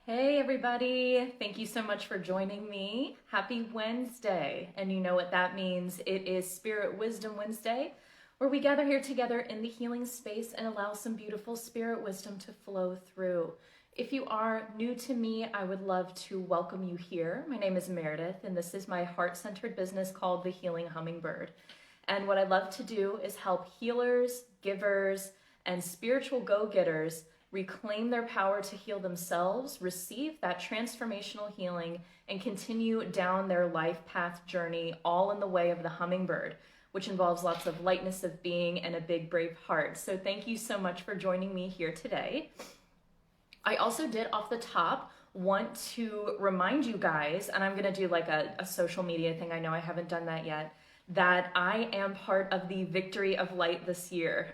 Hey everybody, thank you so much for joining me. Happy Wednesday. And you know what that means. It is Spirit Wisdom Wednesday, where we gather here together in the healing space and allow some beautiful spirit wisdom to flow through. If you are new to me, I would love to welcome you here. My name is Meredith, and this is my heart-centered business called the Healing Hummingbird. And what I love to do is help healers, givers, and spiritual go-getters reclaim their power to heal themselves, receive that transformational healing, and continue down their life path journey, all in the way of the hummingbird, which involves lots of lightness of being and a big, brave heart. So thank you so much for joining me here today. I also did, off the top, want to remind you guys, and I'm gonna do like a social media thing, I know I haven't done that yet, that I am part of the Victory of Light this year,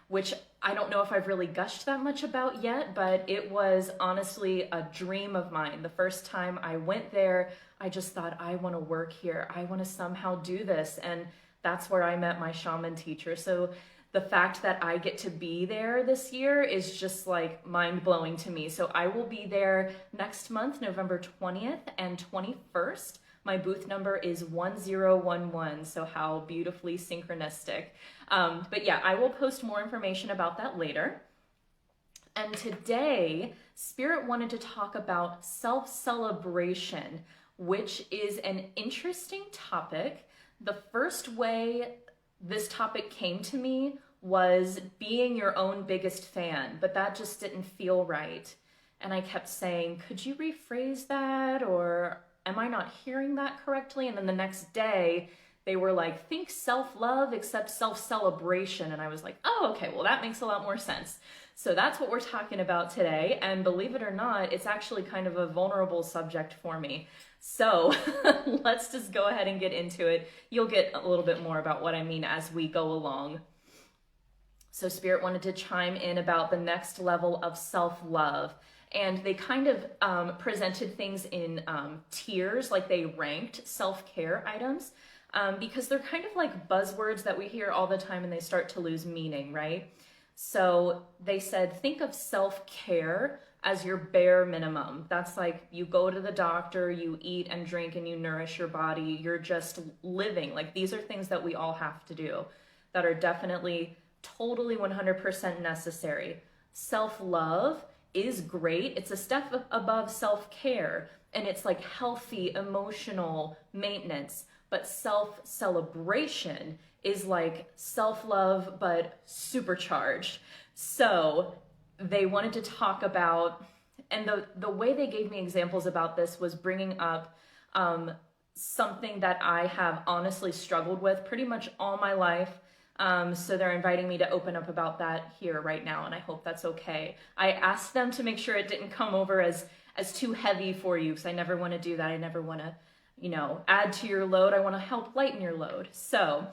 which I don't know if I've really gushed that much about yet, but it was honestly a dream of mine. The first time I went there, I just thought, I want to work here. I want to somehow do this. And that's where I met my shaman teacher. So the fact that I get to be there this year is just like mind-blowing to me. So I will be there next month, November 20th and 21st. My booth number is 1011, so how beautifully synchronistic. But yeah, I will post more information about that later. And today, Spirit wanted to talk about self-celebration, which is an interesting topic. The first way this topic came to me was being your own biggest fan, but that just didn't feel right. And I kept saying, could you rephrase that? Or am I not hearing that correctly? And then the next day they were like, think self-love except self-celebration. And I was like, oh, okay, well that makes a lot more sense. So that's what we're talking about today. And believe it or not, it's actually kind of a vulnerable subject for me. So let's just go ahead and get into it. You'll get a little bit more about what I mean as we go along. So Spirit wanted to chime in about the next level of self-love. And they kind of presented things in tiers, like they ranked self-care items, because they're kind of like buzzwords that we hear all the time and they start to lose meaning, right? So they said, think of self-care as your bare minimum. That's like you go to the doctor, you eat and drink and you nourish your body. You're just living. Like these are things that we all have to do that are definitely totally 100% necessary. Self-love is great. It's a step above self-care, and it's like healthy emotional maintenance. But self-celebration is like self-love but supercharged. So they wanted to talk about, and the way they gave me examples about this was bringing up something that I have honestly struggled with pretty much all my life. So they're inviting me to open up about that here right now, and I hope that's okay. I asked them to make sure it didn't come over as too heavy for you, because I never want to do that. I never want to, add to your load. I want to help lighten your load. So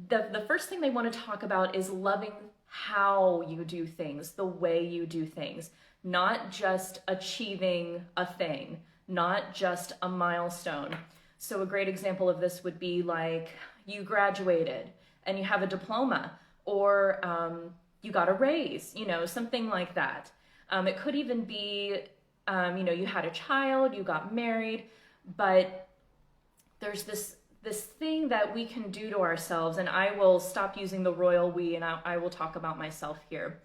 the first thing they want to talk about is loving how you do things, the way you do things, not just achieving a thing, not just a milestone. So a great example of this would be like you graduated and you have a diploma, or you got a raise, something like that. It could even be, you had a child, you got married, but there's this thing that we can do to ourselves, and I will stop using the royal we, and I will talk about myself here.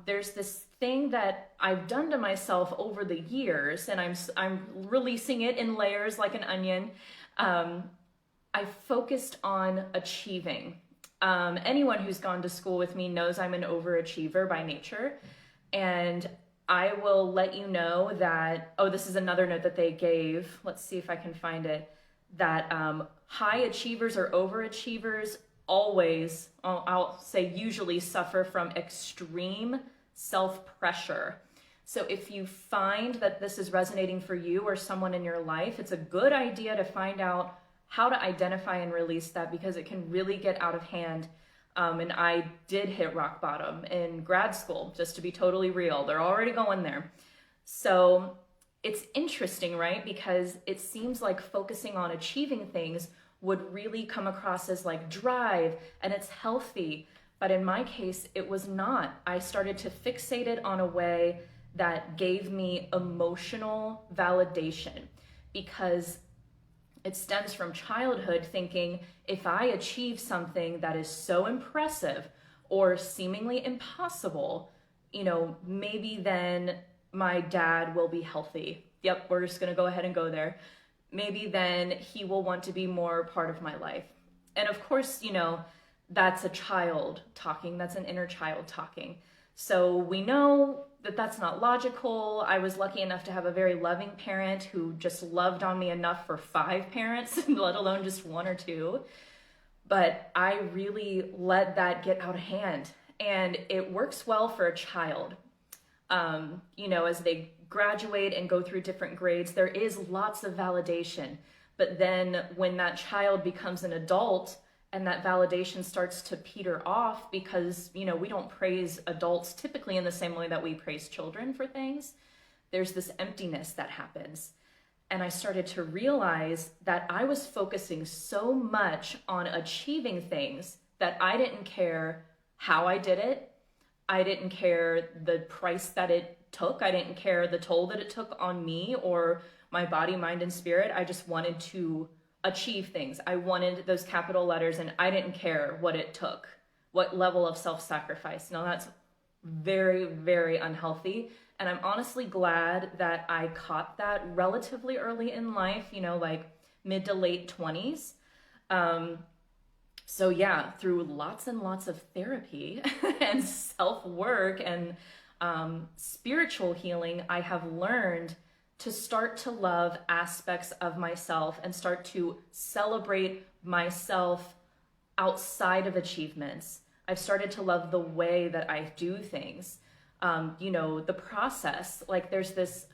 There's this thing that I've done to myself over the years, and I'm releasing it in layers like an onion. I focused on achieving. Anyone who's gone to school with me knows I'm an overachiever by nature. And I will let you know that, this is another note that they gave. Let's see if I can find it. That high achievers or overachievers always, I'll say usually, suffer from extreme self-pressure. So if you find that this is resonating for you or someone in your life, it's a good idea to find out how to identify and release that, because it can really get out of hand. And I did hit rock bottom in grad school, just to be totally real. They're already going there. So it's interesting, right? Because it seems like focusing on achieving things would really come across as like drive, and it's healthy. But in my case, it was not. I started to fixate it on a way that gave me emotional validation, because it stems from childhood thinking if I achieve something that is so impressive or seemingly impossible, maybe then my dad will be healthy. Yep, we're just gonna go ahead and go there. Maybe then he will want to be more part of my life. And of course, that's a child talking, that's an inner child talking. So we know that that's not logical. I was lucky enough to have a very loving parent who just loved on me enough for 5 parents, let alone just 1 or 2. But I really let that get out of hand. And it works well for a child. As they graduate and go through different grades, there is lots of validation. But then when that child becomes an adult and that validation starts to peter off, because, we don't praise adults typically in the same way that we praise children for things, there's this emptiness that happens. And I started to realize that I was focusing so much on achieving things that I didn't care how I did it. I didn't care the price that it took. I didn't care the toll that it took on me or my body, mind, and spirit. I just wanted to achieve things. I wanted those capital letters, and I didn't care what it took, what level of self-sacrifice. Now that's very, very unhealthy. And I'm honestly glad that I caught that relatively early in life, like mid to late 20s. So yeah, through lots and lots of therapy and self-work and spiritual healing, I have learned to start to love aspects of myself and start to celebrate myself outside of achievements. I've started to love the way that I do things. The process, like there's this,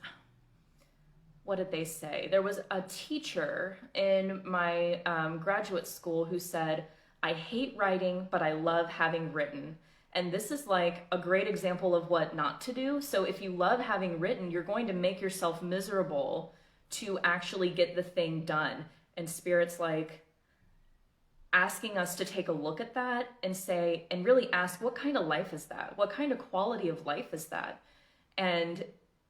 what did they say? There was a teacher in my graduate school who said, I hate writing, but I love having written. And this is like a great example of what not to do. So if you love having written, you're going to make yourself miserable to actually get the thing done. And Spirit's like asking us to take a look at that and say, and really ask, what kind of life is that? What kind of quality of life is that? And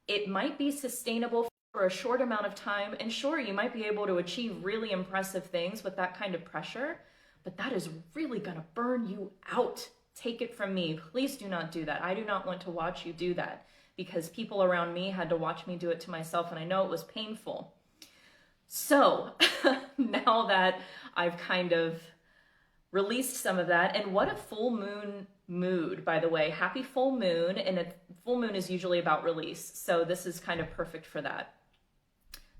it might be sustainable for a short amount of time. And sure, you might be able to achieve really impressive things with that kind of pressure, but that is really gonna burn you out. Take it from me. Please do not do that. I do not want to watch you do that, because people around me had to watch me do it to myself, and I know it was painful. So now that I've kind of released some of that, and what a full moon mood, by the way. Happy full moon, and a full moon is usually about release. So this is kind of perfect for that.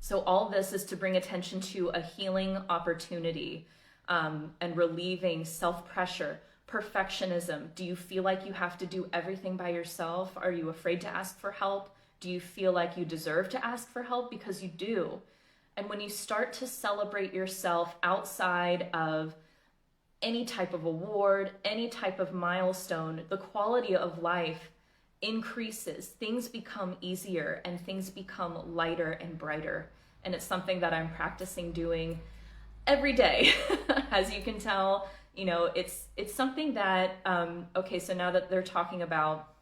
So all this is to bring attention to a healing opportunity and relieving self-pressure. Perfectionism. Do you feel like you have to do everything by yourself? Are you afraid to ask for help? Do you feel like you deserve to ask for help? Because you do. And when you start to celebrate yourself outside of any type of award, any type of milestone, the quality of life increases. Things become easier and things become lighter and brighter. And it's something that I'm practicing doing every day. As you can tell, it's something that, okay, so now that they're talking about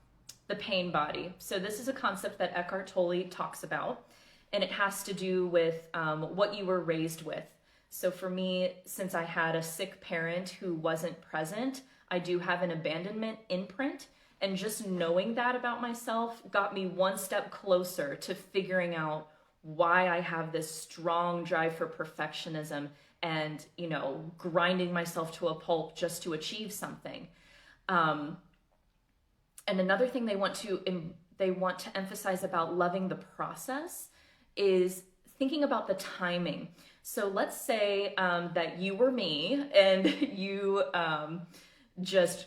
the pain body. So this is a concept that Eckhart Tolle talks about, and it has to do with what you were raised with. So for me, since I had a sick parent who wasn't present, I do have an abandonment imprint, and just knowing that about myself got me one step closer to figuring out why I have this strong drive for perfectionism and, grinding myself to a pulp just to achieve something. And another thing they want to emphasize about loving the process is thinking about the timing. So let's say that you were me and you just,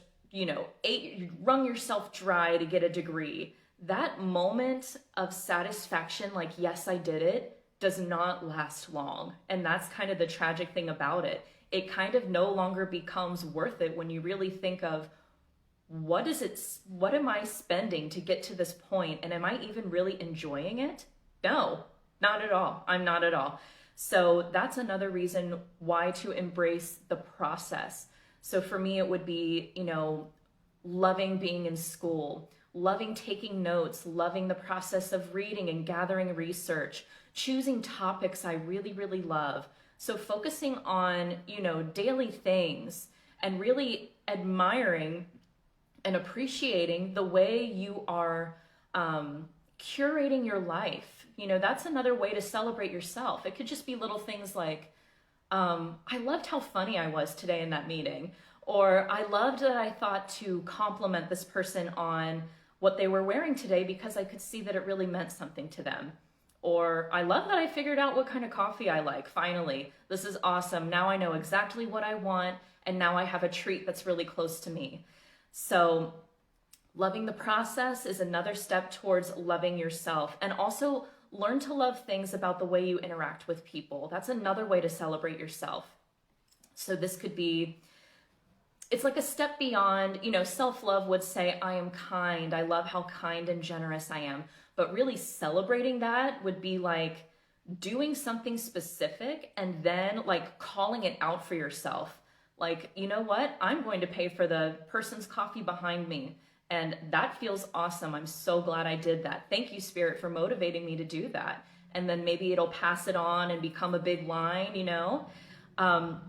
wrung yourself dry to get a degree. That moment of satisfaction, like, yes, I did it, does not last long. And that's kind of the tragic thing about it. It kind of no longer becomes worth it when you really think of what am I spending to get to this point? And am I even really enjoying it? No, not at all. I'm not at all. So that's another reason why to embrace the process. So for me, it would be, loving being in school, loving taking notes, loving the process of reading and gathering research, choosing topics I really, really love. So focusing on, daily things and really admiring and appreciating the way you are curating your life. That's another way to celebrate yourself. It could just be little things like, I loved how funny I was today in that meeting, or I loved that I thought to compliment this person on what they were wearing today because I could see that it really meant something to them. Or I love that I figured out what kind of coffee I like. Finally, this is awesome. Now I know exactly what I want, and now I have a treat that's really close to me. So loving the process is another step towards loving yourself. And also learn to love things about the way you interact with people. That's another way to celebrate yourself. So this could be, it's like a step beyond, self-love would say, I am kind. I love how kind and generous I am. But really celebrating that would be like doing something specific and then like calling it out for yourself. Like, you know what? I'm going to pay for the person's coffee behind me. And that feels awesome. I'm so glad I did that. Thank you, Spirit, for motivating me to do that. And then maybe it'll pass it on and become a big line, And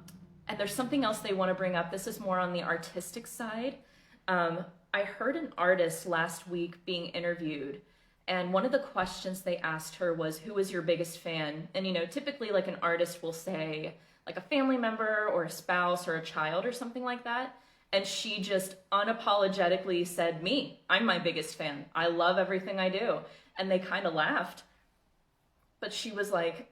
there's something else they want to bring up. This is more on the artistic side. I heard an artist last week being interviewed, and one of the questions they asked her was, who is your biggest fan? And, typically like an artist will say like a family member or a spouse or a child or something like that. And she just unapologetically said, me, I'm my biggest fan. I love everything I do. And they kind of laughed. But she was like,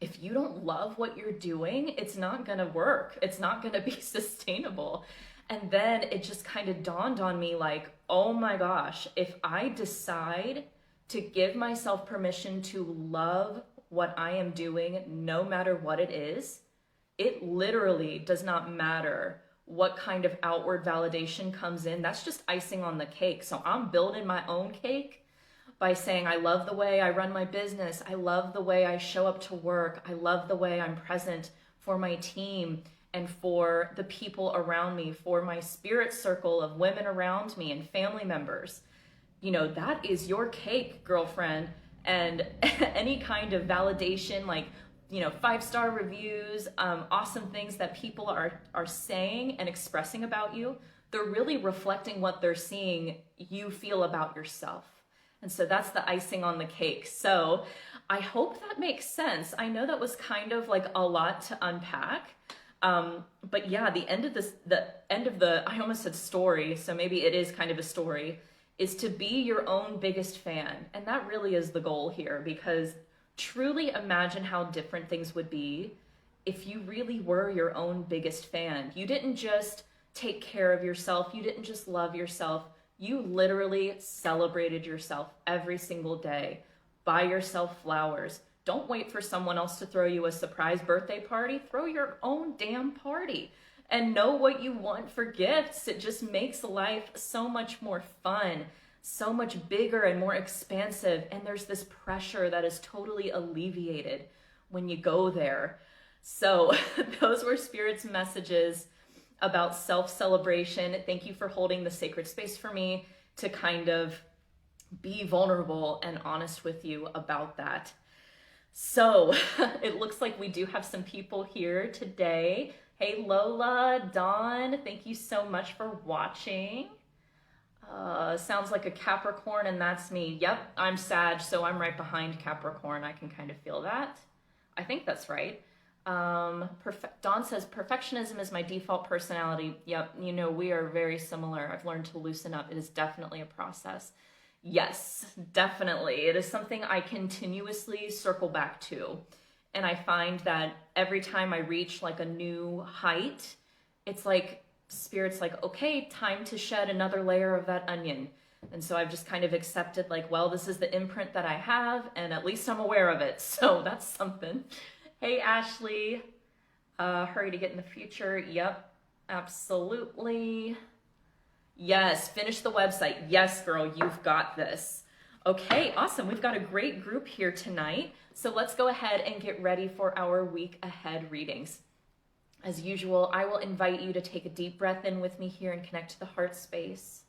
if you don't love what you're doing, it's not going to work. It's not going to be sustainable. And then it just kind of dawned on me like, oh my gosh, if I decide to give myself permission to love what I am doing, no matter what it is, it literally does not matter what kind of outward validation comes in. That's just icing on the cake. So I'm building my own cake by saying, I love the way I run my business. I love the way I show up to work. I love the way I'm present for my team and for the people around me, for my spirit circle of women around me and family members. That is your cake, girlfriend. And any kind of validation, like, 5-star reviews, awesome things that people are saying and expressing about you, they're really reflecting what they're seeing you feel about yourself. And so that's the icing on the cake. So I hope that makes sense. I know that was kind of like a lot to unpack. But yeah, the end of the, I almost said story, so maybe it is kind of a story, is to be your own biggest fan. And that really is the goal here, because truly imagine how different things would be if you really were your own biggest fan. You didn't just take care of yourself. You didn't just love yourself. You literally celebrated yourself every single day. Buy yourself flowers. Don't wait for someone else to throw you a surprise birthday party. Throw your own damn party and know what you want for gifts. It just makes life so much more fun, so much bigger and more expansive. And there's this pressure that is totally alleviated when you go there. So those were Spirit's messages about self-celebration. Thank you for holding the sacred space for me to kind of be vulnerable and honest with you about that. So it looks like we do have some people here today. Hey, Lola, Dawn, thank you so much for watching. Sounds like a Capricorn, and that's me. Yep, I'm Sag, so I'm right behind Capricorn. I can kind of feel that. I think that's right. Dawn says, perfectionism is my default personality. Yep, we are very similar. I've learned to loosen up. It is definitely a process. Yes, definitely. It is something I continuously circle back to. And I find that every time I reach like a new height, it's like Spirit's like, okay, time to shed another layer of that onion. And so I've just kind of accepted like, well, this is the imprint that I have, and at least I'm aware of it. So that's something. Hey, Ashley, hurry to get in the future. Yep, absolutely. Yes, finish the website. Yes, girl, you've got this. Okay, awesome. We've got a great group here tonight. So let's go ahead and get ready for our week ahead readings. As usual, I will invite you to take a deep breath in with me here and connect to the heart space.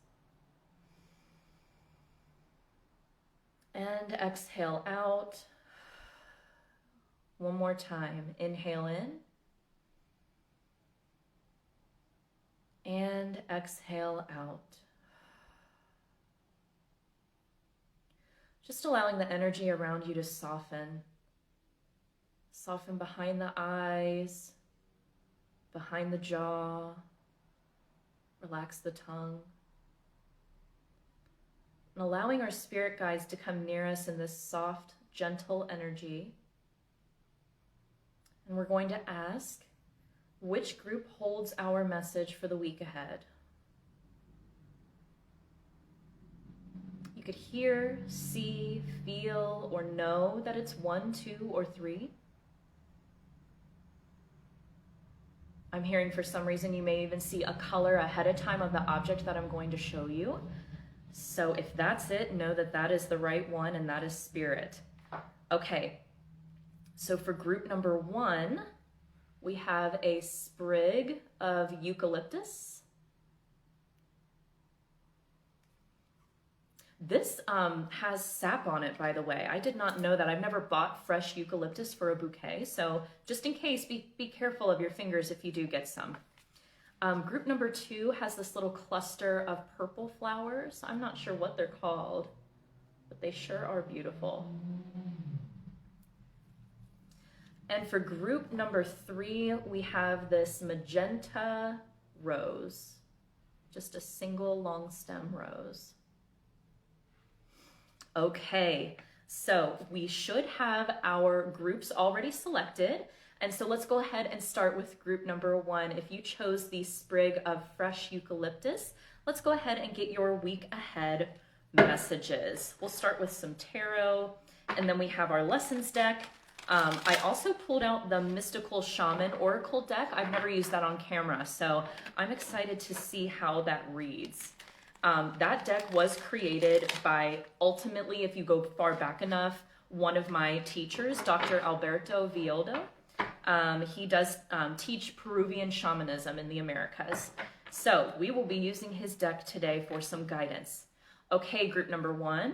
And exhale out. One more time. Inhale in. And exhale out. Just allowing the energy around you to soften. Soften behind the eyes, behind the jaw. Relax the tongue. And allowing our spirit guides to come near us in this soft, gentle energy. And we're going to ask, which group holds our message for the week ahead? You could hear, see, feel, or know that it's 1, 2, or 3. I'm hearing for some reason you may even see a color ahead of time of the object that I'm going to show you. So if that's it, know that that is the right one, and that is spirit. Okay, so for group number 1, we have a sprig of eucalyptus. This has sap on it, by the way. I did not know that. I've never bought fresh eucalyptus for a bouquet, so just in case, be careful of your fingers if you do get some. Group number 2 has this little cluster of purple flowers. I'm not sure what they're called, but they sure are beautiful. And for group number 3, we have this magenta rose, just a single long stem rose. Okay, so we should have our groups already selected. And so let's go ahead and start with group number 1. If you chose the sprig of fresh eucalyptus, let's go ahead and get your week ahead messages. We'll start with some tarot, and then we have our lessons deck. I also pulled out the Mystical Shaman Oracle deck. I've never used that on camera, so I'm excited to see how that reads. That deck was created by, ultimately, if you go far back enough, one of my teachers, Dr. Alberto Villoldo. He does teach Peruvian shamanism in the Americas. So we will be using his deck today for some guidance. Okay, group number 1.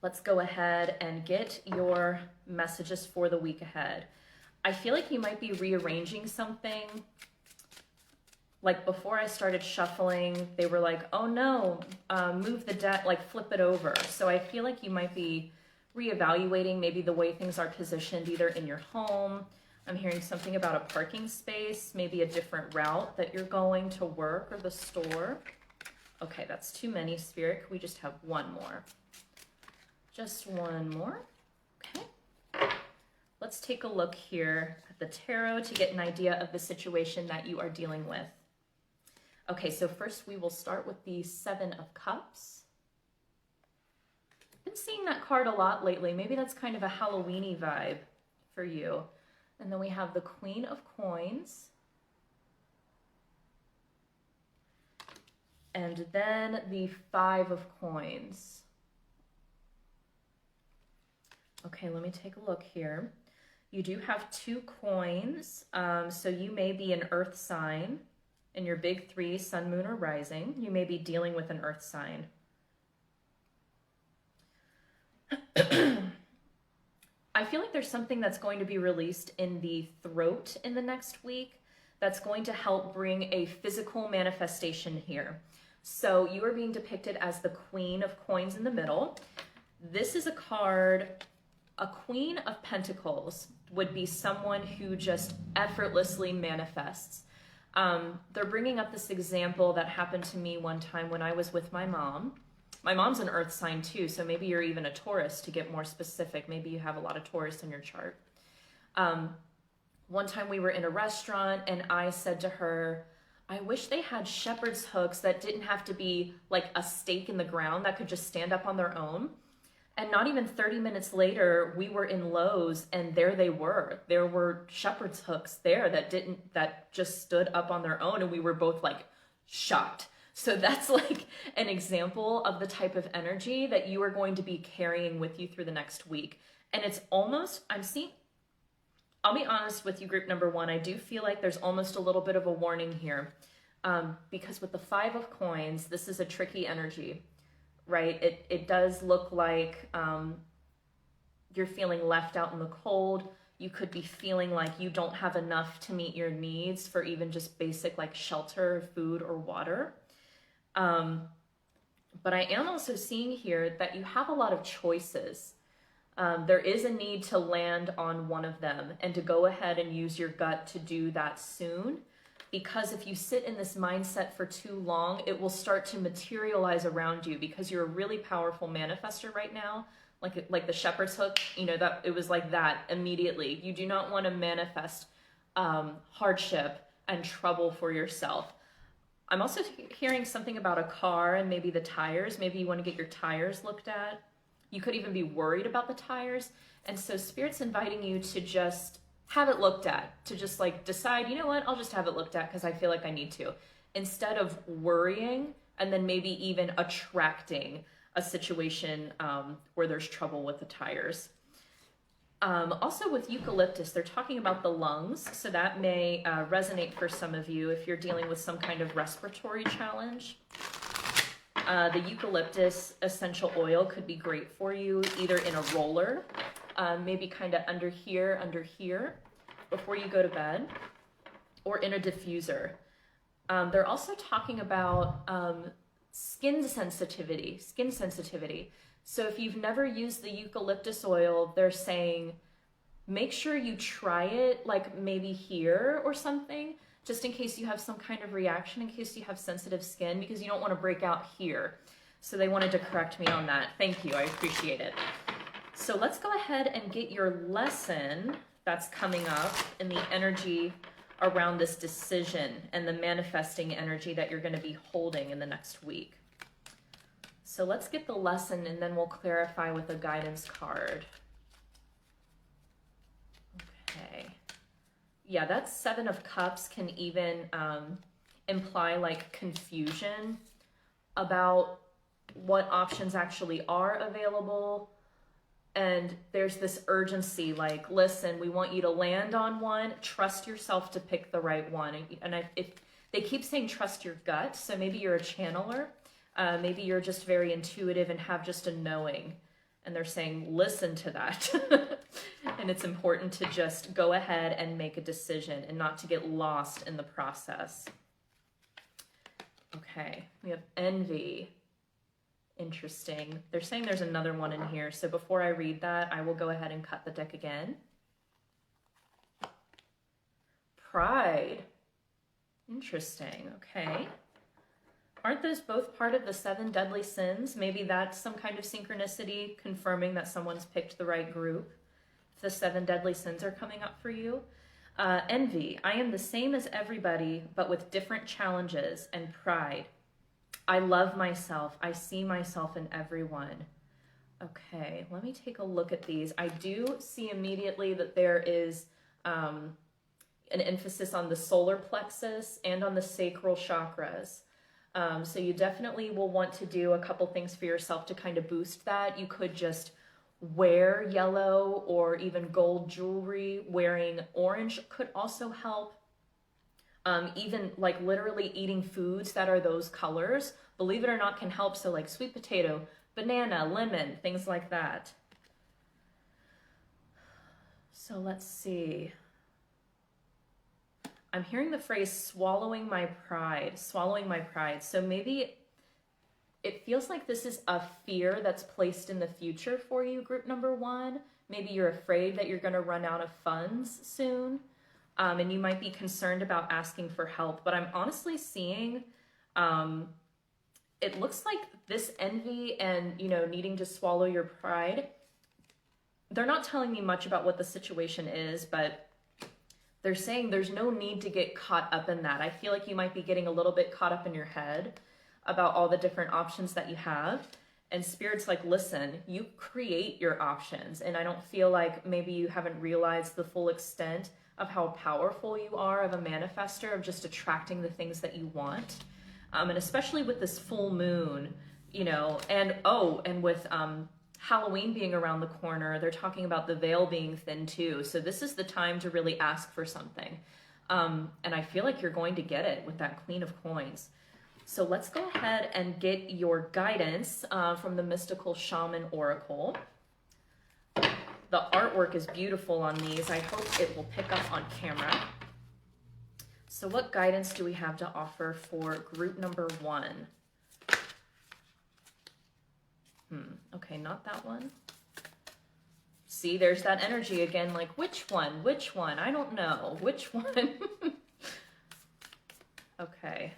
Let's go ahead and get your messages for the week ahead. I feel like you might be rearranging something. Like before I started shuffling, they were like, oh no, move the deck, like flip it over. So I feel like you might be reevaluating maybe the way things are positioned either in your home. I'm hearing something about a parking space, maybe a different route that you're going to work or the store. Okay, that's too many, Spirit. Can we just have one more? Just one more. Okay. Let's take a look here at the tarot to get an idea of the situation that you are dealing with. Okay, so first we will start with the 7 of Cups. I've been seeing that card a lot lately. Maybe that's kind of a Halloween-y vibe for you. And then we have the Queen of Coins. And then the 5 of Coins. Okay, let me take a look here. You do have 2 coins, so you may be an earth sign in your big 3, sun, moon, or rising. You may be dealing with an earth sign. I feel like there's something that's going to be released in the throat in the next week that's going to help bring a physical manifestation here. So you are being depicted as the Queen of Coins in the middle. This is a card. A Queen of Pentacles would be someone who just effortlessly manifests. They're bringing up this example that happened to me one time when I was with my mom. My mom's an earth sign too, so maybe you're even a Taurus to get more specific. Maybe you have a lot of Taurus in your chart. One time we were in a restaurant and I said to her, I wish they had shepherd's hooks that didn't have to be like a stake in the ground that could just stand up on their own. And not even 30 minutes later, we were in Lowe's and there they were. There were shepherd's hooks there that just stood up on their own, and we were both like shocked. So that's like an example of the type of energy that you are going to be carrying with you through the next week. And it's almost, I'll be honest with you, group number 1, I do feel like there's almost a little bit of a warning here. Because with the 5 of Coins, this is a tricky energy. right? It does look like you're feeling left out in the cold. You could be feeling like you don't have enough to meet your needs for even just basic like shelter, food, or water. But I am also seeing here that you have a lot of choices. There is a need to land on one of them and to go ahead and use your gut to do that soon. Because if you sit in this mindset for too long, it will start to materialize around you, because you're a really powerful manifester right now. Like the shepherd's hook, you know, that it was like that immediately. You do not want to manifest hardship and trouble for yourself. I'm also hearing something about a car and maybe the tires. Maybe you want to get your tires looked at. You could even be worried about the tires. And so Spirit's inviting you to just have it looked at, to just like decide, you know what, I'll just have it looked at because I feel like I need to, instead of worrying and then maybe even attracting a situation where there's trouble with the tires. Also with eucalyptus, they're talking about the lungs, so that may resonate for some of you if you're dealing with some kind of respiratory challenge. The eucalyptus essential oil could be great for you, either in a roller, maybe kind of under here, before you go to bed, or in a diffuser. They're also talking about skin sensitivity. So if you've never used the eucalyptus oil, they're saying, make sure you try it, like maybe here or something, just in case you have some kind of reaction, in case you have sensitive skin, because you don't want to break out here. So they wanted to correct me on that. Thank you, I appreciate it. So let's go ahead and get your lesson that's coming up in the energy around this decision and the manifesting energy that you're going to be holding in the next week. So let's get the lesson and then we'll clarify with a guidance card. Okay. Yeah, that Seven of Cups can even imply like confusion about what options actually are available. And there's this urgency, like, listen, we want you to land on one, trust yourself to pick the right one. And if they keep saying trust your gut, so maybe you're a channeler, maybe you're just very intuitive and have just a knowing, and they're saying listen to that. And it's important to just go ahead and make a decision and not to get lost in the process. Okay, we have envy. Interesting. They're saying there's another one in here, so before I read that, I will go ahead and cut the deck again. Pride. Interesting. Okay. Aren't those both part of the 7 deadly sins? Maybe that's some kind of synchronicity confirming that someone's picked the right group. If the 7 deadly sins are coming up for you. Envy. I am the same as everybody, but with different challenges. And pride. I love myself. I see myself in everyone. Okay, let me take a look at these. I do see immediately that there is an emphasis on the solar plexus and on the sacral chakras. So you definitely will want to do a couple things for yourself to kind of boost that. You could just wear yellow or even gold jewelry. Wearing orange could also help. Even like literally eating foods that are those colors, believe it or not, can help. So like sweet potato, banana, lemon, things like that. So let's see. I'm hearing the phrase swallowing my pride, swallowing my pride. So maybe it feels like this is a fear that's placed in the future for you, group number 1. Maybe you're afraid that you're going to run out of funds soon. And you might be concerned about asking for help, but I'm honestly seeing, it looks like this envy and, you know, needing to swallow your pride, they're not telling me much about what the situation is, but they're saying there's no need to get caught up in that. I feel like you might be getting a little bit caught up in your head about all the different options that you have. And Spirit's like, listen, you create your options. And I don't feel like maybe you haven't realized the full extent of how powerful you are of a manifester, of just attracting the things that you want. And especially with this full moon, you know, and with Halloween being around the corner, they're talking about the veil being thin too. So this is the time to really ask for something. And I feel like you're going to get it with that Queen of Coins. So let's go ahead and get your guidance from the Mystical Shaman Oracle. The artwork is beautiful on these. I hope it will pick up on camera. So what guidance do we have to offer for group number 1? Okay, not that one. See, there's that energy again, like which one? Which one? I don't know. Which one? Okay.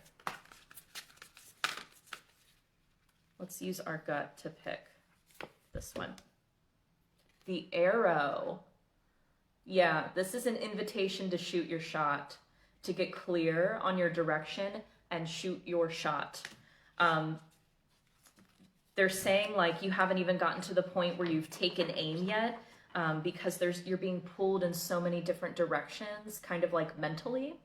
Let's use our gut to pick this one. The arrow. Yeah, this is an invitation to shoot your shot, to get clear on your direction and shoot your shot. They're saying like you haven't even gotten to the point where you've taken aim yet, because you're being pulled in so many different directions, kind of like mentally.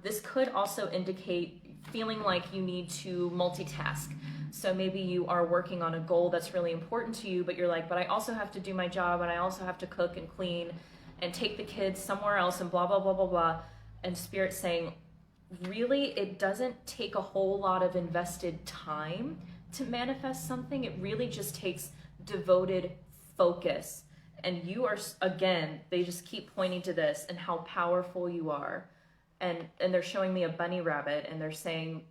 This could also indicate feeling like you need to multitask. So maybe you are working on a goal that's really important to you, but you're like, but I also have to do my job, and I also have to cook and clean and take the kids somewhere else and blah, blah, blah, blah, blah. And Spirit's saying, really, it doesn't take a whole lot of invested time to manifest something. It really just takes devoted focus. And you are, again, they just keep pointing to this and how powerful you are. And they're showing me a bunny rabbit, and they're saying,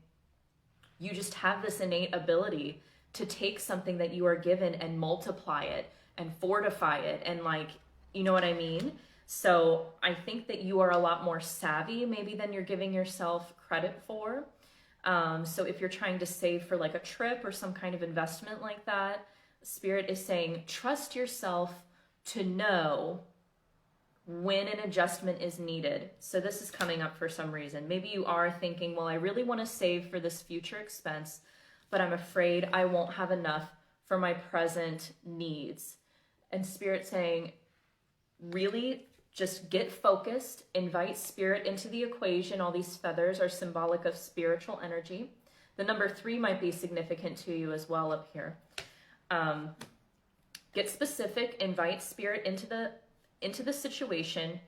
you just have this innate ability to take something that you are given and multiply it and fortify it. And like, you know what I mean? So I think that you are a lot more savvy maybe than you're giving yourself credit for. So if you're trying to save for like a trip or some kind of investment like that, Spirit is saying, trust yourself to know when an adjustment is needed. So this is coming up for some reason. Maybe you are thinking, well, I really want to save for this future expense, but I'm afraid I won't have enough for my present needs. And Spirit saying, really just get focused, invite Spirit into the equation. All these feathers are symbolic of spiritual energy. The number 3 might be significant to you as well up here. Get specific, invite Spirit into the situation,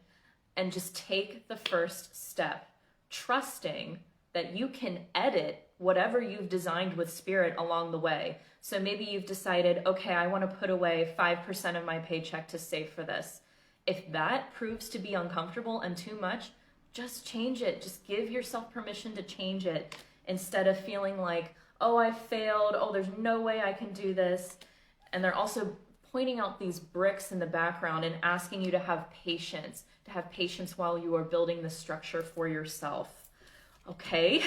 and just take the first step, trusting that you can edit whatever you've designed with Spirit along the way. So maybe you've decided, okay, I want to put away 5% of my paycheck to save for this. If that proves to be uncomfortable and too much, just change it. Just give yourself permission to change it, instead of feeling like, oh, I failed. Oh, there's no way I can do this. And they're also pointing out these bricks in the background and asking you to have patience while you are building the structure for yourself. Okay,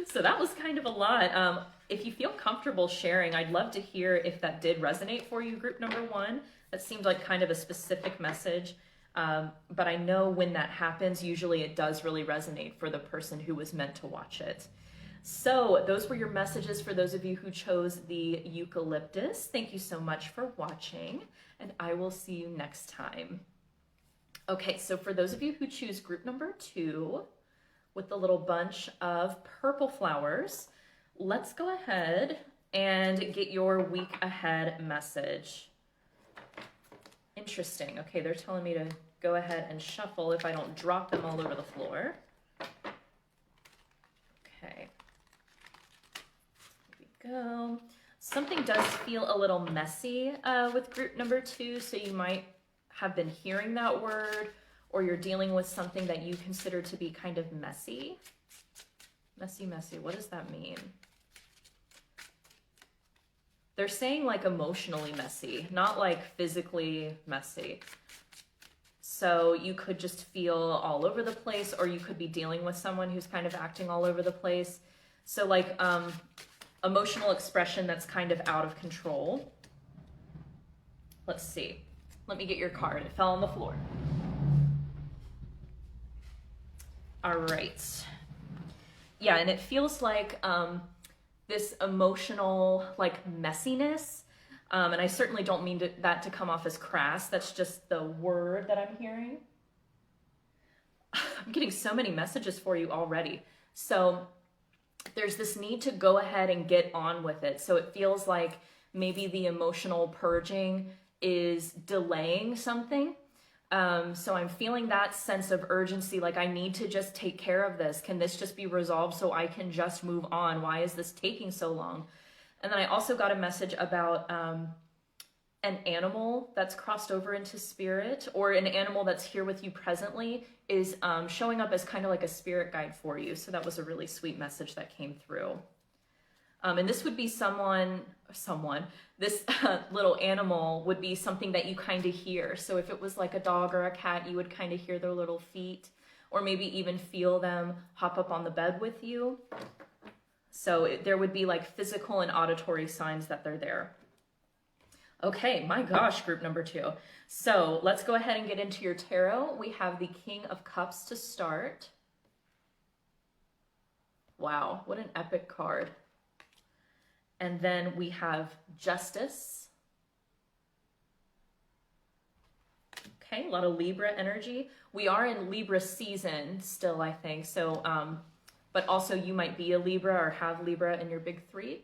so that was kind of a lot. If you feel comfortable sharing, I'd love to hear if that did resonate for you, group number 1. That seemed like kind of a specific message, but I know when that happens, usually it does really resonate for the person who was meant to watch it. So those were your messages for those of you who chose the Eucalyptus. Thank you so much for watching, and I will see you next time. Okay, so for those of you who choose group number 2 with the little bunch of purple flowers, let's go ahead and get your week ahead message. Interesting. Okay, they're telling me to go ahead and shuffle if I don't drop them all over the floor. Okay. Go. Something does feel a little messy with group number 2, so you might have been hearing that word, or you're dealing with something that you consider to be kind of messy. Messy, messy. What does that mean? They're saying like emotionally messy, not like physically messy. So you could just feel all over the place, or you could be dealing with someone who's kind of acting all over the place. So like, emotional expression that's kind of out of control. Let's see. Let me get your card. It fell on the floor. All right. Yeah, and it feels like this emotional like messiness. And I certainly don't mean that to come off as crass. That's just the word that I'm hearing. I'm getting so many messages for you already. So there's this need to go ahead and get on with it. So it feels like maybe the emotional purging is delaying something. So I'm feeling that sense of urgency, like I need to just take care of this. Can this just be resolved so I can just move on? Why is this taking so long? And then I also got a message about an animal that's crossed over into spirit, or an animal that's here with you presently is showing up as kind of like a spirit guide for you. So that was a really sweet message that came through. And this would be this little animal would be something that you kind of hear. So if it was like a dog or a cat, you would kind of hear their little feet, or maybe even feel them hop up on the bed with you. So there would be like physical and auditory signs that they're there. Okay, my gosh, group number 2. So let's go ahead and get into your tarot. We have the King of Cups to start. Wow, what an epic card. And then we have Justice. Okay, a lot of Libra energy. We are in Libra season still, I think. So, but also you might be a Libra or have Libra in your big 3.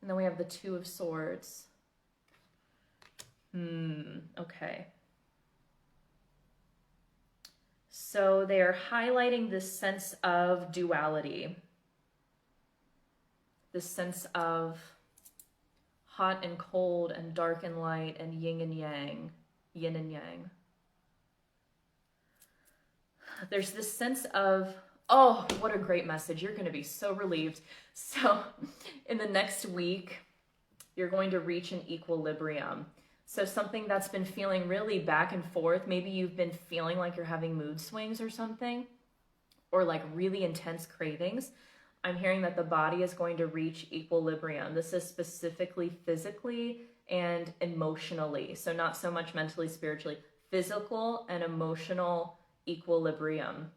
And then we have the 2 of Swords. Okay. So they are highlighting this sense of duality. This sense of hot and cold and dark and light and yin and yang, yin and yang. There's this sense of, oh, what a great message. You're going to be so relieved. So in the next week, you're going to reach an equilibrium. So something that's been feeling really back and forth, maybe you've been feeling like you're having mood swings or something, or like really intense cravings. I'm hearing that the body is going to reach equilibrium. This is specifically physically and emotionally. So not so much mentally, spiritually, physical and emotional equilibrium.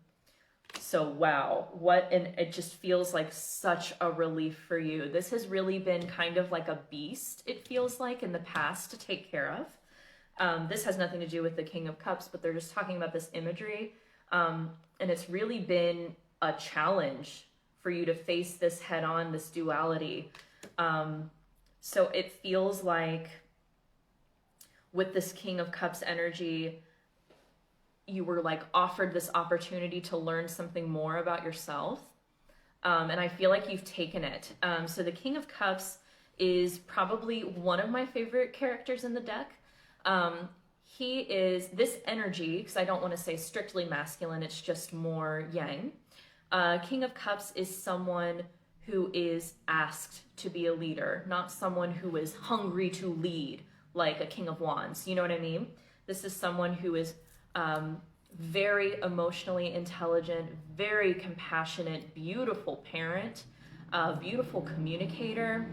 So wow, it just feels like such a relief for you. This has really been kind of like a beast, it feels like, in the past to take care of. This has nothing to do with the King of Cups, but they're just talking about this imagery. And it's really been a challenge for you to face this head on, this duality. So it feels like with this King of Cups energy, you were like offered this opportunity to learn something more about yourself. And I feel like you've taken it. So the King of Cups is probably one of my favorite characters in the deck. He is this energy, because I don't want to say strictly masculine, it's just more yang. King of Cups is someone who is asked to be a leader, not someone who is hungry to lead like a King of Wands. You know what I mean? This is someone who is very emotionally intelligent, very compassionate, beautiful parent, beautiful communicator,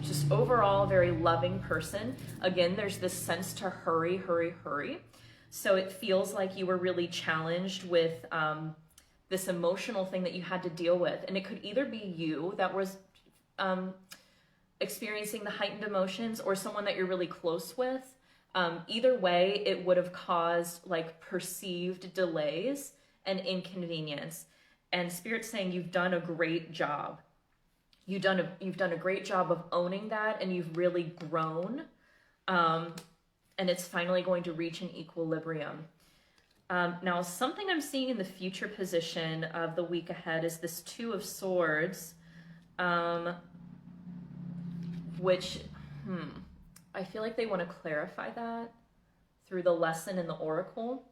just overall very loving person. Again, there's this sense to hurry, hurry, hurry. So it feels like you were really challenged with this emotional thing that you had to deal with. And it could either be you that was experiencing the heightened emotions, or someone that you're really close with. Either way, it would have caused like perceived delays and inconvenience. And Spirit's saying you've done a great job. You've done a great job of owning that, and you've really grown. And it's finally going to reach an equilibrium. Now, something I'm seeing in the future position of the week ahead is this 2 of Swords, which, I feel like they want to clarify that through the lesson in the Oracle.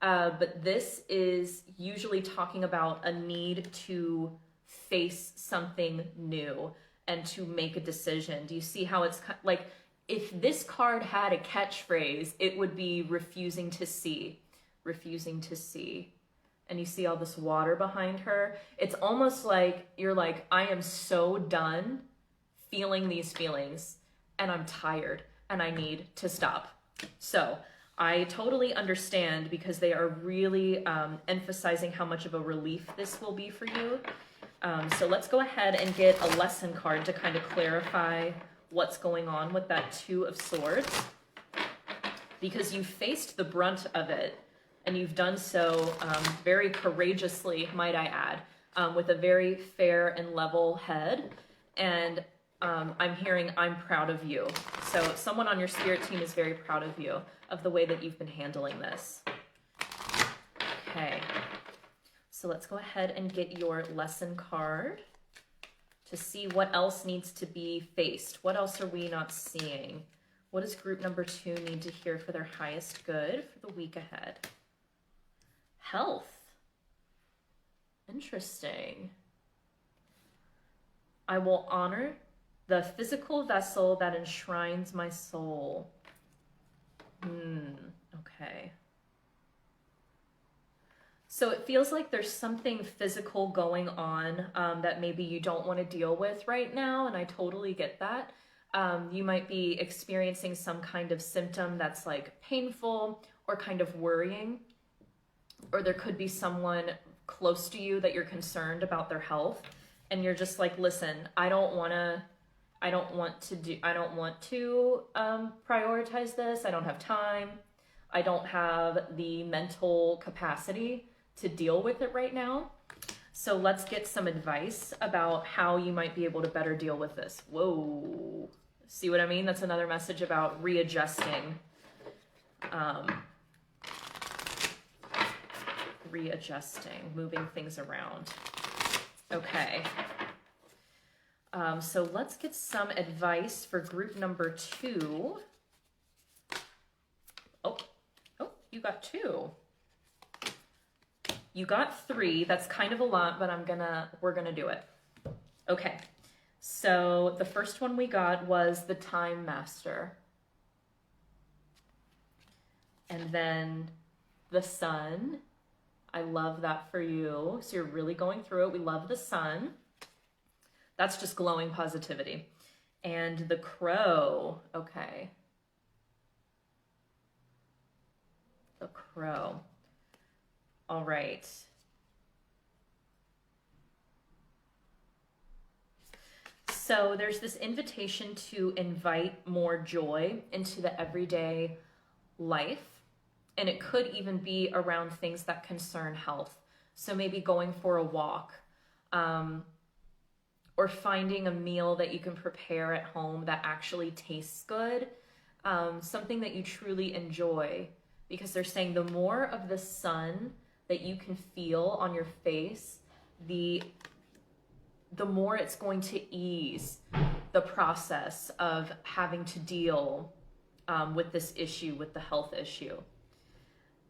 But this is usually talking about a need to face something new and to make a decision. Do you see how it's like, if this card had a catchphrase, it would be refusing to see, refusing to see. And you see all this water behind her. It's almost like you're like, I am so done feeling these feelings, and I'm tired and I need to stop. So I totally understand, because they are really emphasizing how much of a relief this will be for you. So let's go ahead and get a lesson card to kind of clarify what's going on with that 2 of Swords, because you faced the brunt of it, and you've done so very courageously, might I add, with a very fair and level head. And I'm hearing, I'm proud of you. So someone on your spirit team is very proud of you, of the way that you've been handling this. Okay. So let's go ahead and get your lesson card to see what else needs to be faced. What else are we not seeing? What does group number 2 need to hear for their highest good for the week ahead? Health. Interesting. I will honor the physical vessel that enshrines my soul. Okay. So it feels like there's something physical going on that maybe you don't want to deal with right now, and I totally get that. You might be experiencing some kind of symptom that's like painful or kind of worrying, or there could be someone close to you that you're concerned about their health, and you're just like, listen, I don't want to prioritize this. I don't have time. I don't have the mental capacity to deal with it right now. So let's get some advice about how you might be able to better deal with this. Whoa. See what I mean? That's another message about readjusting. Moving things around. Okay. So let's get some advice for group number 2. Oh, you got 2. You got 3. That's kind of a lot, but we're gonna do it. Okay. So the first one we got was the Time Master. And then the Sun. I love that for you. So you're really going through it. We love the Sun. That's just glowing positivity. And the Crow. Okay. The Crow. All right. So there's this invitation to invite more joy into the everyday life. And it could even be around things that concern health. So maybe going for a walk, or finding a meal that you can prepare at home that actually tastes good, something that you truly enjoy. Because they're saying the more of the sun that you can feel on your face, the more it's going to ease the process of having to deal with this issue, with the health issue.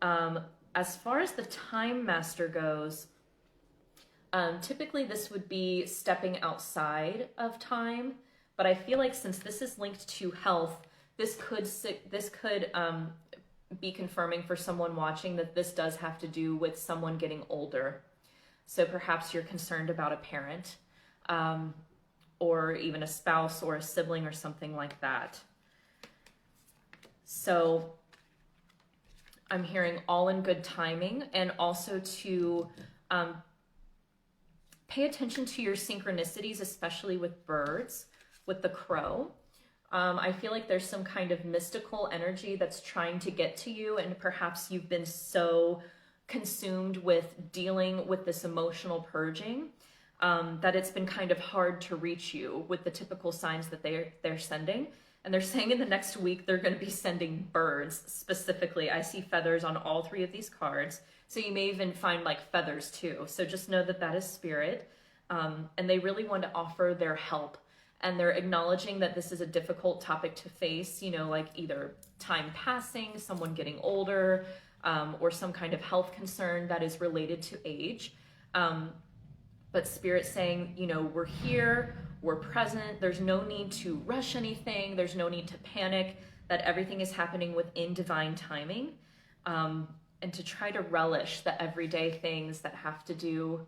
As far as the Time Master goes, typically this would be stepping outside of time, but I feel like since this is linked to health, this could be confirming for someone watching that this does have to do with someone getting older. So perhaps you're concerned about a parent, or even a spouse or a sibling or something like that. So I'm hearing all in good timing, and also to pay attention to your synchronicities, especially with birds, with the crow. I feel like there's some kind of mystical energy that's trying to get to you, and perhaps you've been so consumed with dealing with this emotional purging that it's been kind of hard to reach you with the typical signs that they're sending. And they're saying in the next week, they're going to be sending birds specifically. I see feathers on all 3 of these cards. So you may even find like feathers too. So just know that that is spirit. And they really want to offer their help. And they're acknowledging that this is a difficult topic to face, you know, like either time passing, someone getting older, or some kind of health concern that is related to age. But Spirit's saying, you know, we're here, we're present. There's no need to rush anything. There's no need to panic, that everything is happening within divine timing. And to try to relish the everyday things that have to do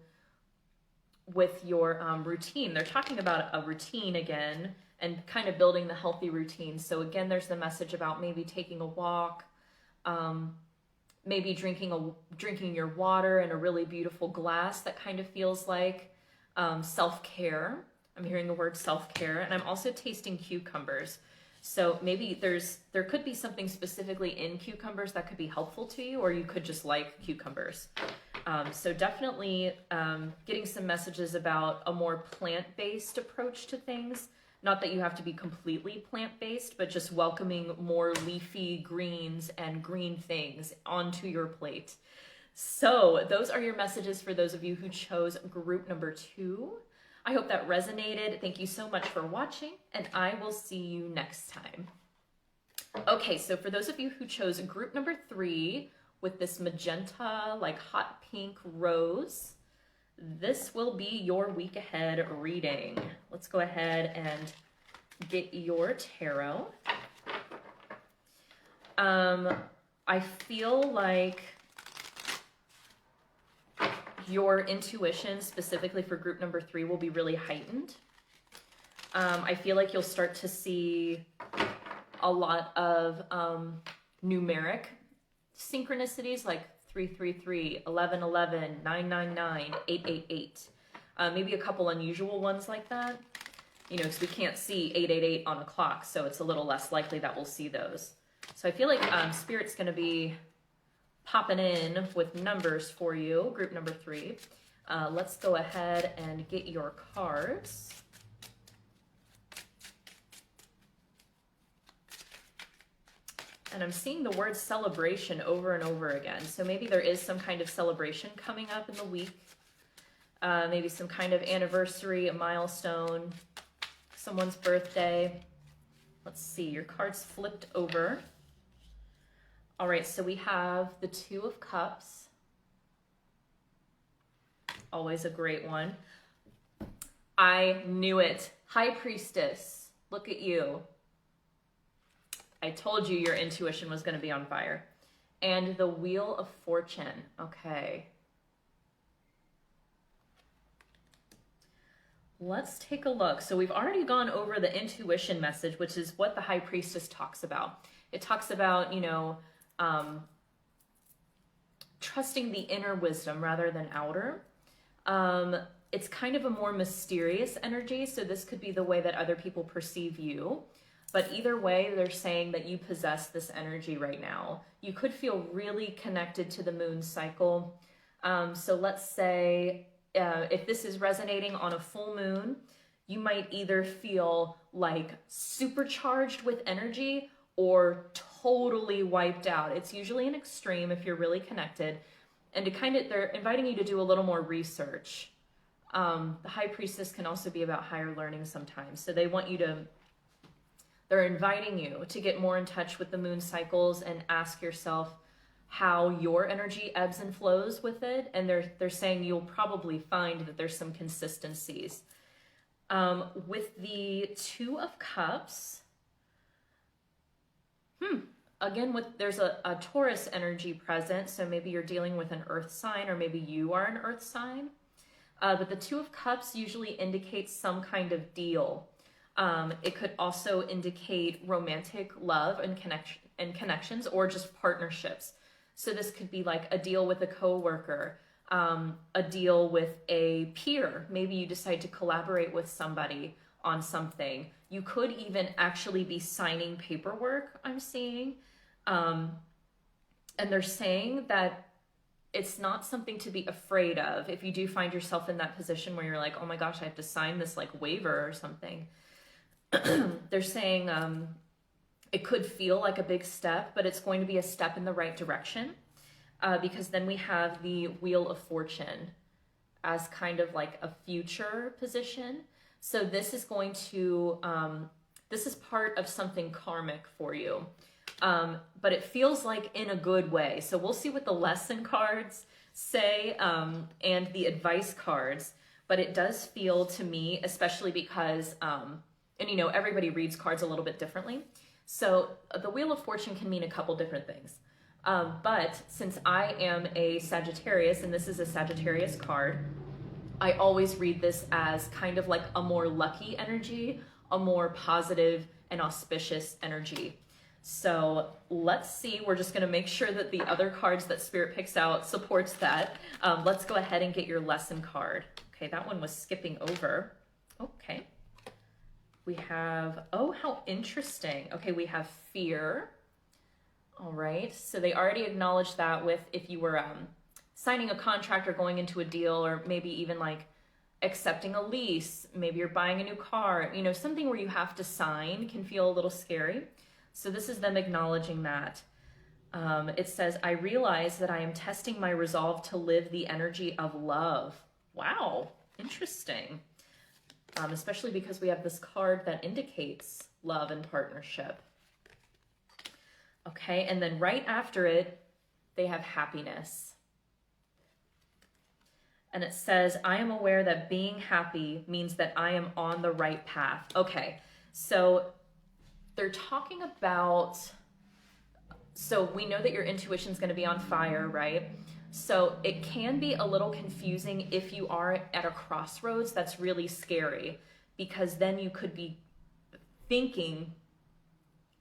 with your routine. They're talking about a routine again, and kind of building the healthy routine. So again, there's the message about maybe taking a walk, maybe drinking your water in a really beautiful glass that kind of feels like self-care. I'm hearing the word self-care, and I'm also tasting cucumbers. So maybe there could be something specifically in cucumbers that could be helpful to you, or you could just like cucumbers. So definitely getting some messages about a more plant-based approach to things, Not that you have to be completely plant-based, but just welcoming more leafy greens and green things onto your plate. So those are your messages for those of you who chose group number 2. I hope that resonated. Thank you so much for watching, and I will see you next time. Okay, so for those of you who chose group number 3 with this magenta, like hot pink rose, this will be your week ahead reading. Let's go ahead and get your tarot. I feel like your intuition, specifically for group number 3, will be really heightened. I feel like you'll start to see a lot of numeric synchronicities, like 333, 1111, 999, 888. Maybe a couple unusual ones like that. You know, because we can't see 888 on a clock, so it's a little less likely that we'll see those. So I feel like Spirit's going to be popping in with numbers for you, group number 3. Let's go ahead and get your cards. And I'm seeing the word celebration over and over again. So maybe there is some kind of celebration coming up in the week. Maybe some kind of anniversary, a milestone, someone's birthday. Let's see, your cards flipped over. All right, so we have the 2 of Cups. Always a great one. I knew it. High Priestess, look at you. I told you your intuition was going to be on fire. And the Wheel of Fortune. Okay. Let's take a look. So we've already gone over the intuition message, which is what the High Priestess talks about. It talks about, you know, trusting the inner wisdom rather than outer. It's kind of a more mysterious energy, so this could be the way that other people perceive you. But either way, they're saying that you possess this energy right now. You could feel really connected to the moon cycle. So let's say if this is resonating on a full moon, you might either feel like supercharged with energy or totally wiped out. It's usually an extreme if you're really connected. And to kind of, they're inviting you to do a little more research. The High Priestess can also be about higher learning sometimes. So they want you to, they're inviting you to get more in touch with the moon cycles and ask yourself how your energy ebbs and flows with it. And they're saying you'll probably find that there's some consistencies. With the 2 of Cups, again, there's a Taurus energy present, so maybe you're dealing with an earth sign, or maybe you are an earth sign. But the 2 of Cups usually indicates some kind of deal. It could also indicate romantic love and connections, or just partnerships. So this could be like a deal with a coworker, a deal with a peer. Maybe you decide to collaborate with somebody on something. You could even actually be signing paperwork, I'm seeing. And they're saying that it's not something to be afraid of. If you do find yourself in that position where you're like, oh my gosh, I have to sign this like waiver or something. They're saying it could feel like a big step, but it's going to be a step in the right direction. Because then we have the Wheel of Fortune as kind of like a future position. So this is going to, this is part of something karmic for you. But it feels like in a good way. So we'll see what the lesson cards say and the advice cards. But it does feel to me, especially because, and you know, everybody reads cards a little bit differently. So the Wheel of Fortune can mean a couple different things. But since I am a Sagittarius, and this is a Sagittarius card, I always read this as kind of like a more lucky energy, a more positive and auspicious energy. So let's see, we're just gonna make sure that the other cards that Spirit picks out supports that. Let's go ahead and get your lesson card. Okay, that one was skipping over. Okay. We have, oh, how interesting. Okay, we have fear. All right, so they already acknowledged that with if you were signing a contract or going into a deal, or maybe even like accepting a lease, maybe you're buying a new car, you know, something where you have to sign can feel a little scary. So this is them acknowledging that. It says, I realize that I am testing my resolve to live the energy of love. Wow, interesting. Especially because we have this card that indicates love and partnership. Okay, and then right after it, they have happiness. And it says, I am aware that being happy means that I am on the right path. Okay, so they're talking about, so we know that your intuition is going to be on fire, right? So it can be a little confusing if you are at a crossroads. That's really scary, because then you could be thinking,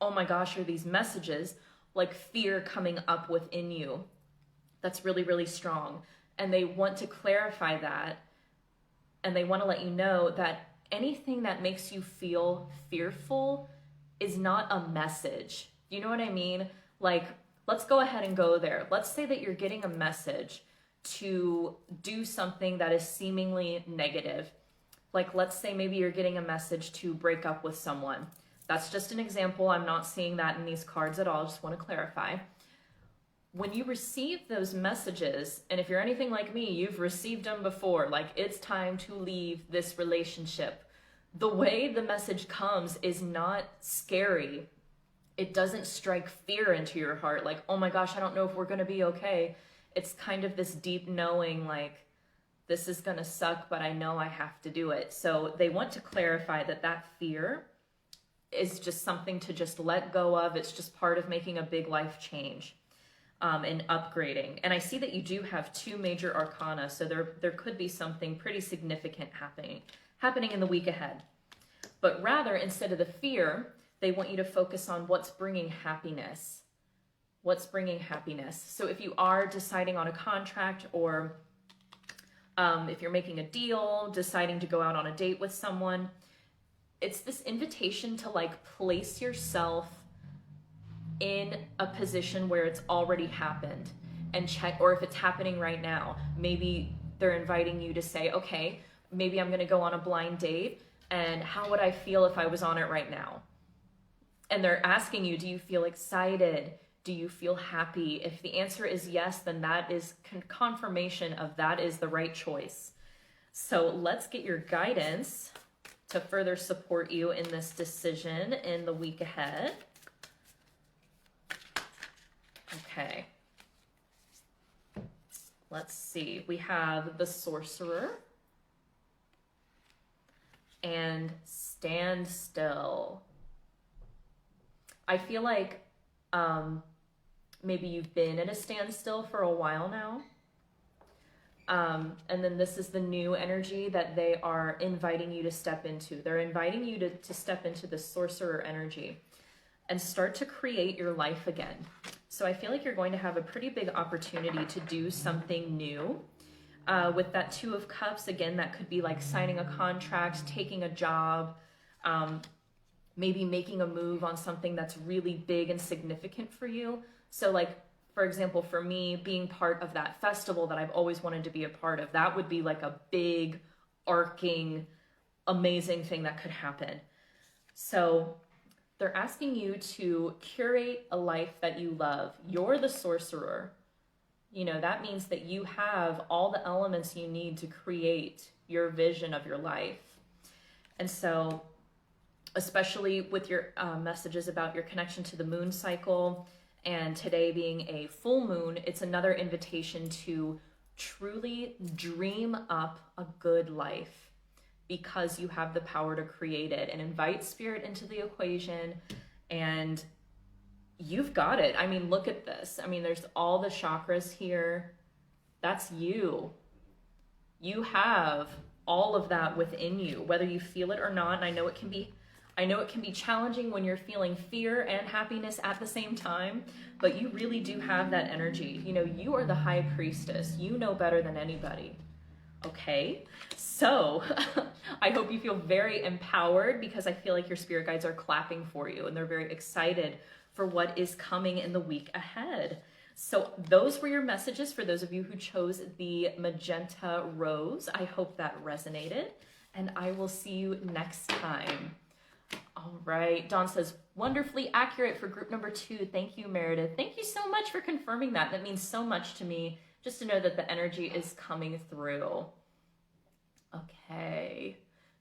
oh my gosh, are these messages like fear coming up within you? That's really, really strong. And they want to clarify that. And they want to let you know that anything that makes you feel fearful is not a message. You know what I mean? Like, let's go ahead and go there. Let's say that you're getting a message to do something that is seemingly negative. Like, let's say maybe you're getting a message to break up with someone. That's just an example. I'm not seeing that in these cards at all. I just want to clarify. When you receive those messages, and if you're anything like me, you've received them before, like it's time to leave this relationship. The way the message comes is not scary. It doesn't strike fear into your heart, like, oh my gosh, I don't know if we're going to be okay. It's kind of this deep knowing, like, this is going to suck, but I know I have to do it. So they want to clarify that that fear is just something to just let go of. It's just part of making a big life change. And upgrading. And I see that you do have 2 major arcana, so there could be something pretty significant happening in the week ahead. But rather, instead of the fear, they want you to focus on what's bringing happiness. What's bringing happiness. So if you are deciding on a contract, or if you're making a deal, deciding to go out on a date with someone, it's this invitation to like place yourself in a position where it's already happened and check, or if it's happening right now, maybe they're inviting you to say, okay, maybe I'm going to go on a blind date, and how would I feel if I was on it right now? And they're asking you, do you feel excited? Do you feel happy? If the answer is yes, then that is confirmation of that is the right choice. So let's get your guidance to further support you in this decision in the week ahead. Okay, let's see. We have the Sorcerer and Stand Still. I feel like maybe you've been at a standstill for a while now. And then this is the new energy that they are inviting you to step into. They're inviting you to step into the Sorcerer energy and start to create your life again. So I feel like you're going to have a pretty big opportunity to do something new. With that 2 of Cups, again, that could be like signing a contract, taking a job, maybe making a move on something that's really big and significant for you. So like, for example, for me, being part of that festival that I've always wanted to be a part of, that would be like a big, arcing, amazing thing that could happen. So they're asking you to curate a life that you love. You're the Sorcerer. You know, that means that you have all the elements you need to create your vision of your life. And so, especially with your messages about your connection to the moon cycle, and today being a full moon, it's another invitation to truly dream up a good life, because you have the power to create it, and invite spirit into the equation, and you've got it. I mean, look at this. I mean, there's all the chakras here. That's you. You have all of that within you, whether you feel it or not. And I know it can be challenging when you're feeling fear and happiness at the same time, but you really do have that energy. You know, you are the high priestess. You know better than anybody. Okay, so I hope you feel very empowered, because I feel like your spirit guides are clapping for you and they're very excited for what is coming in the week ahead. So those were your messages for those of you who chose the magenta rose. I hope that resonated, and I will see you next time. All right, Dawn says, wonderfully accurate for group number 2. Thank you, Meredith. Thank you so much for confirming that. That means so much to me, just to know that the energy is coming through. Okay.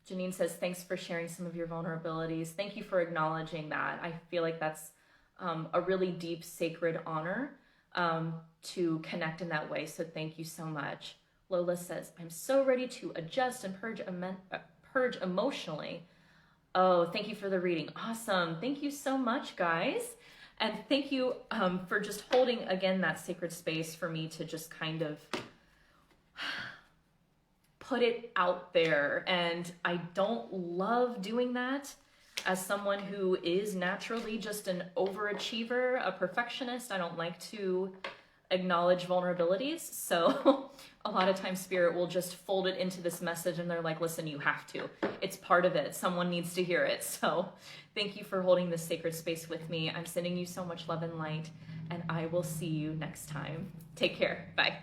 Janine says, thanks for sharing some of your vulnerabilities. Thank you for acknowledging that. I feel like that's a really deep, sacred honor to connect in that way. So thank you so much. Lola says, I'm so ready to adjust and purge emotionally. Oh, thank you for the reading. Awesome. Thank you so much, guys. And thank you for just holding, again, that sacred space for me to just kind of put it out there. And I don't love doing that as someone who is naturally just an overachiever, a perfectionist. I don't like to acknowledge vulnerabilities. So a lot of times Spirit will just fold it into this message and they're like, listen, you have to. It's part of it. Someone needs to hear it. So thank you for holding this sacred space with me. I'm sending you so much love and light, and I will see you next time. Take care. Bye.